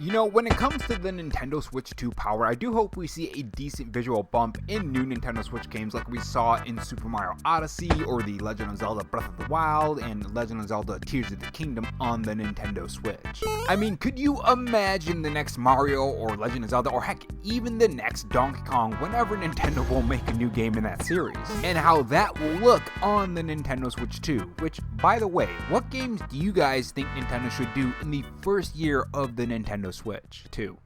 You know, when it comes to the Nintendo Switch 2 power, I do hope we see a decent visual bump in new Nintendo Switch games like we saw in Super Mario Odyssey or the Legend of Zelda Breath of the Wild and Legend of Zelda Tears of the Kingdom on the Nintendo Switch. I mean, could you imagine the next Mario or Legend of Zelda, or heck, even the next Donkey Kong whenever Nintendo will make a new game in that series? And how that will look on the Nintendo Switch 2, which, by the way, what games do you guys think Nintendo should do in the first year of the Nintendo Switch 2?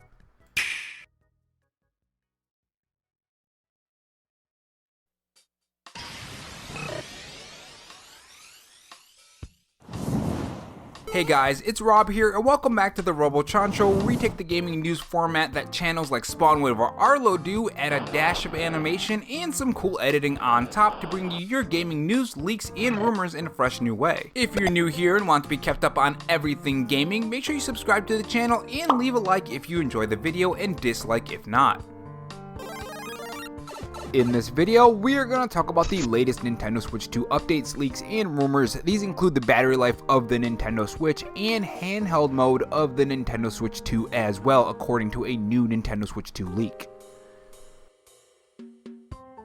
Hey guys, it's Rob here, and welcome back to the RoboChan Show, where we take the gaming news format that channels like Spawnwave or Arlo do, add a dash of animation and some cool editing on top to bring you your gaming news, leaks, and rumors in a fresh new way. If you're new here and want to be kept up on everything gaming, make sure you subscribe to the channel and leave a like if you enjoy the video and dislike if not. In this video, we are going to talk about the latest Nintendo Switch 2 updates, leaks, and rumors. These include the battery life of the Nintendo Switch and handheld mode of the Nintendo Switch 2 as well, according to a new Nintendo Switch 2 leak.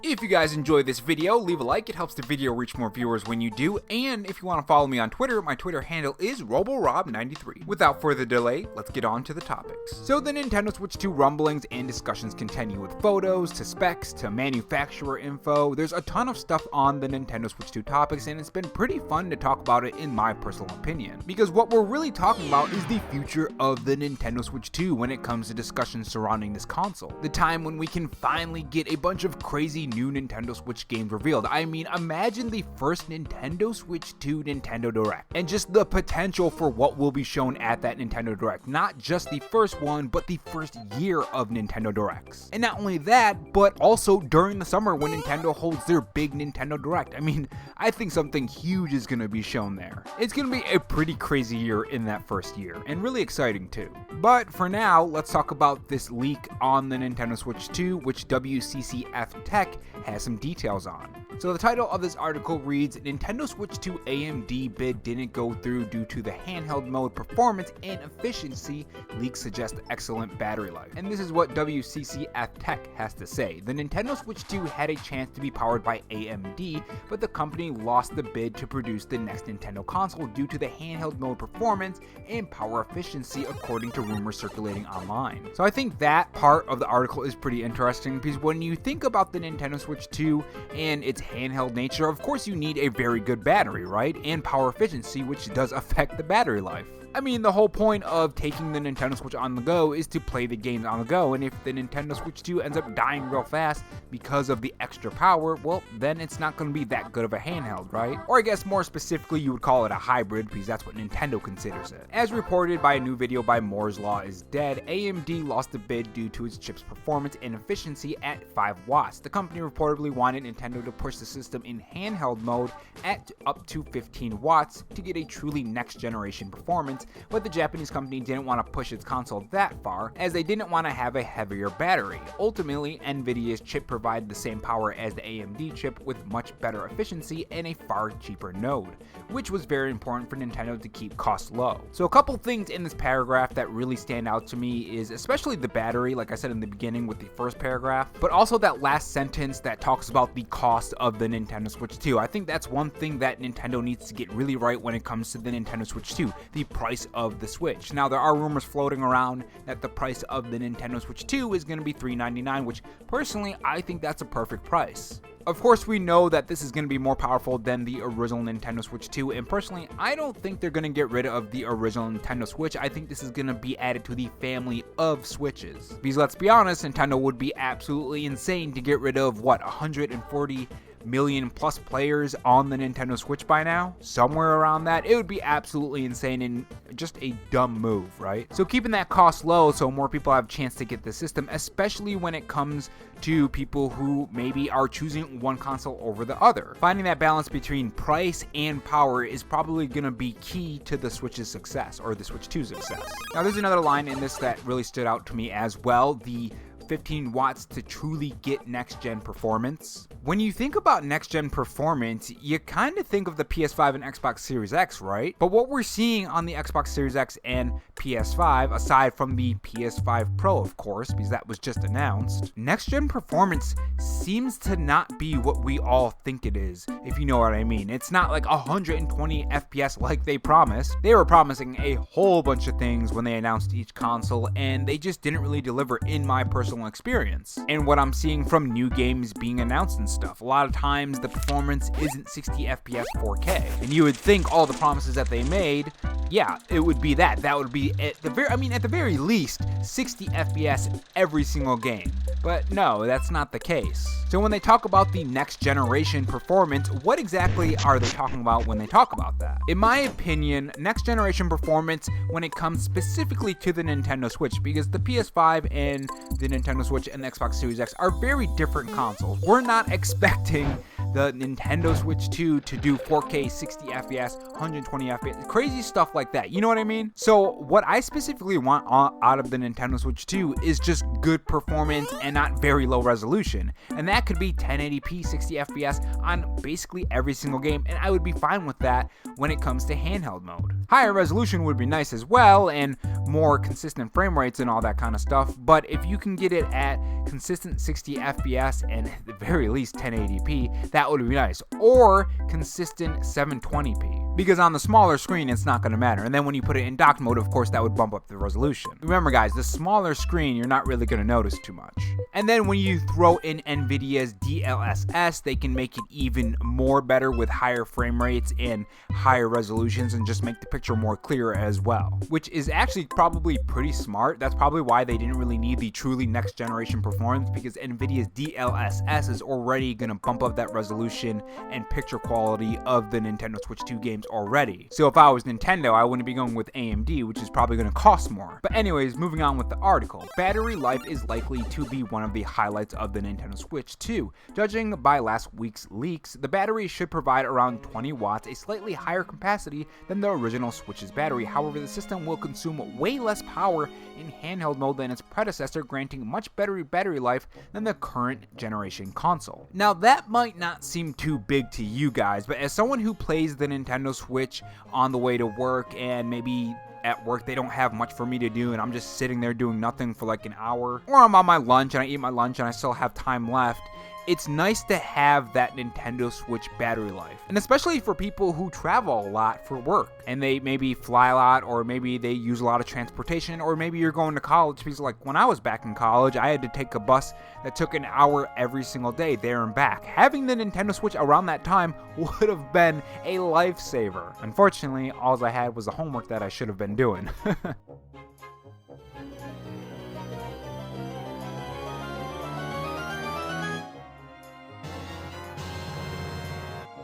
If you guys enjoyed this video, leave a like, it helps the video reach more viewers when you do, and if you want to follow me on Twitter, my Twitter handle is RoboRob93. Without further delay, let's get on to the topics. So the Nintendo Switch 2 rumblings and discussions continue with photos, to specs, to manufacturer info. There's a ton of stuff on the Nintendo Switch 2 topics, and it's been pretty fun to talk about it in my personal opinion. Because what we're really talking about is the future of the Nintendo Switch 2 when it comes to discussions surrounding this console. The time when we can finally get a bunch of crazy new Nintendo Switch games revealed. I mean, imagine the first Nintendo Switch 2 Nintendo Direct, and just the potential for what will be shown at that Nintendo Direct. Not just the first one, but the first year of Nintendo Directs. And not only that, but also during the summer when Nintendo holds their big Nintendo Direct. I mean, I think something huge is going to be shown there. It's going to be a pretty crazy year in that first year, and really exciting too. But for now, let's talk about this leak on the Nintendo Switch 2, which WCCF Tech has some details on. So the title of this article reads, Nintendo Switch 2 AMD bid didn't go through due to the handheld mode performance and efficiency. Leaks suggest excellent battery life. And this is what WCCF Tech has to say. The Nintendo Switch 2 had a chance to be powered by AMD, but the company lost the bid to produce the next Nintendo console due to the handheld mode performance and power efficiency, according to rumors circulating online. So I think that part of the article is pretty interesting, because when you think about the Nintendo Switch 2 and its handheld nature, of course you need a very good battery, right? And power efficiency, which does affect the battery life. I mean, the whole point of taking the Nintendo Switch on the go is to play the games on the go, and if the Nintendo Switch 2 ends up dying real fast because of the extra power, well, then it's not going to be that good of a handheld, right? Or I guess more specifically, you would call it a hybrid, because that's what Nintendo considers it. As reported by a new video by Moore's Law is Dead, AMD lost the bid due to its chip's performance and efficiency at 5 watts. The company reportedly wanted Nintendo to push the system in handheld mode at up to 15 watts to get a truly next-generation performance, but the Japanese company didn't want to push its console that far, as they didn't want to have a heavier battery. Ultimately, Nvidia's chip provided the same power as the AMD chip with much better efficiency and a far cheaper node, which was very important for Nintendo to keep costs low. So a couple things in this paragraph that really stand out to me is especially the battery, like I said in the beginning with the first paragraph, but also that last sentence that talks about the cost of the Nintendo Switch 2. I think that's one thing that Nintendo needs to get really right when it comes to the Nintendo Switch 2, the price of the Switch. Now, there are rumors floating around that the price of the Nintendo Switch 2 is going to be $399, which personally I think that's a perfect price. Of course, we know that this is going to be more powerful than the original Nintendo Switch 2, and personally, I don't think they're going to get rid of the original Nintendo Switch. I think this is going to be added to the family of Switches. Because let's be honest, Nintendo would be absolutely insane to get rid of, what, 140 million plus players on the Nintendo Switch by now? Somewhere around that. It would be absolutely insane and just a dumb move, right? So keeping that cost low so more people have a chance to get the system, especially when it comes to people who maybe are choosing one console over the other. Finding that balance between price and power is probably going to be key to the Switch's success, or the Switch 2's success. Now, there's another line in this that really stood out to me as well. The 15 watts to truly get next-gen performance? When you think about next-gen performance, you kind of think of the PS5 and Xbox Series X, right? But what we're seeing on the Xbox Series X and PS5, aside from the PS5 Pro, of course, because that was just announced, next-gen performance seems to not be what we all think it is, if you know what I mean. It's not like 120 FPS like they promised. They were promising a whole bunch of things when they announced each console, and they just didn't really deliver in my personal experience. And what I'm seeing from new games being announced and stuff, a lot of times the performance isn't 60 FPS 4K. And you would think all the promises that they made, yeah, it would be that. That would be at the very least 60 FPS every single game. But no, that's not the case. So when they talk about the next generation performance, what exactly are they talking about when they talk about that? In my opinion, next generation performance when it comes specifically to the Nintendo Switch, because the PS5 and the Nintendo Switch and the Xbox Series X are very different consoles. We're not expecting the Nintendo Switch 2 to do 4K 60 FPS, 120 FPS, crazy stuff like that. You know what I mean? So what I specifically want out of the Nintendo Switch 2 is just good performance and not very low resolution. And that could be 1080p 60 FPS on basically every single game, and I would be fine with that when it comes to handheld mode. Higher resolution would be nice as well, and more consistent frame rates and all that kind of stuff, but if you can get it at consistent 60 FPS and at the very least 1080p, that would be nice. Or consistent 720p, because on the smaller screen it's not going to matter, and then when you put it in docked mode, of course that would bump up the resolution. Remember guys, the smaller screen you're not really going to notice too much. And then when you throw in Nvidia's DLSS, they can make it even more better with higher frame rates and higher resolutions, and just make the picture more clear as well, which is actually probably pretty smart. That's probably why they didn't really need the truly next generation performance, because Nvidia's DLSS is already going to bump up that resolution and picture quality of the Nintendo Switch 2 games already. So if I was Nintendo, I wouldn't be going with AMD, which is probably going to cost more. But anyways, moving on with the article. Battery life is likely to be one of the highlights of the Nintendo Switch 2. Judging by last week's leaks, the battery should provide around 20 watts, a slightly higher capacity than the original Switch's battery. However, the system will consume way less power in handheld mode than its predecessor, granting much better battery life than the current generation console. Now, that might not seem too big to you guys, but as someone who plays the Nintendo Switch on the way to work, and maybe at work they don't have much for me to do and I'm just sitting there doing nothing for like an hour, or I'm on my lunch and I eat my lunch and I still have time left, it's nice to have that Nintendo Switch battery life. And especially for people who travel a lot for work and they maybe fly a lot, or maybe they use a lot of transportation, or maybe you're going to college, because like when I was back in college, I had to take a bus that took an hour every single day there and back. Having the Nintendo Switch around that time would have been a lifesaver. Unfortunately, all I had was the homework that I should have been doing.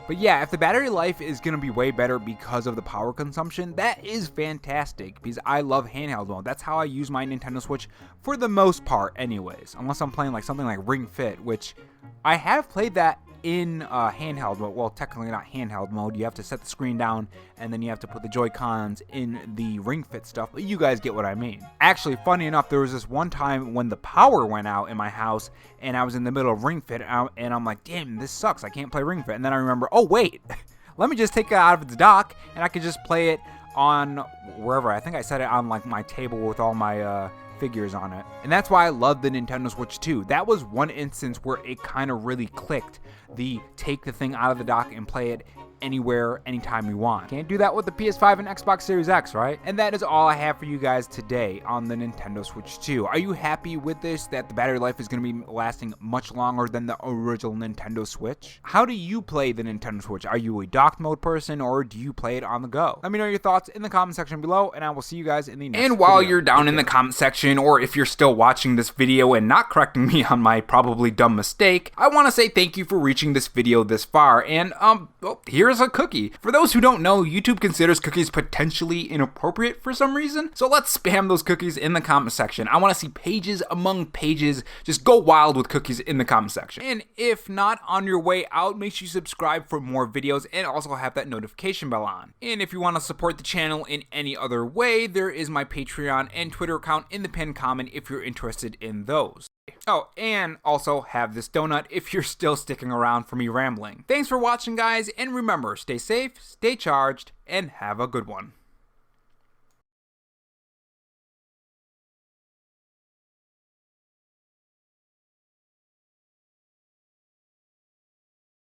But yeah, if the battery life is going to be way better because of the power consumption, that is fantastic, because I love handheld mode. That's how I use my Nintendo Switch for the most part anyways, unless I'm playing like something like Ring Fit, which I have played that in handheld mode. Well, technically not handheld mode. You have to set the screen down and then you have to put the Joy-Cons in the Ring Fit stuff, but you guys get what I mean. Actually, funny enough, there was this one time when the power went out in my house and I was in the middle of Ring Fit and I'm like, damn, this sucks, I can't play Ring Fit. And then I remember, oh wait, let me just take it out of its dock and I could just play it on wherever. I think I set it on like my table with all my figures on it. And that's why I love the Nintendo Switch 2. That was one instance where it kind of really clicked. The take the thing out of the dock and play it anywhere, anytime you want. Can't do that with the PS5 and Xbox Series X, right? And that is all I have for you guys today on the Nintendo Switch 2. Are you happy with this, that the battery life is going to be lasting much longer than the original Nintendo Switch? How do you play the Nintendo Switch? Are you a docked mode person, or do you play it on the go? Let me know your thoughts in the comment section below, and I will see you guys in the next video. And while you're down in the comment section, or if you're still watching this video and not correcting me on my probably dumb mistake, I want to say thank you for reaching this video this far, and here's a cookie. For those who don't know, YouTube considers cookies potentially inappropriate for some reason, so let's spam those cookies in the comment section. I want to see pages among pages. Just go wild with cookies in the comment section. And if not, on your way out, make sure you subscribe for more videos and also have that notification bell on. And if you want to support the channel in any other way, there is my Patreon and Twitter account in the pinned comment if you're interested in those. Oh, and also have this donut if you're still sticking around for me rambling. Thanks for watching, guys, and remember, stay safe, stay charged, and have a good one.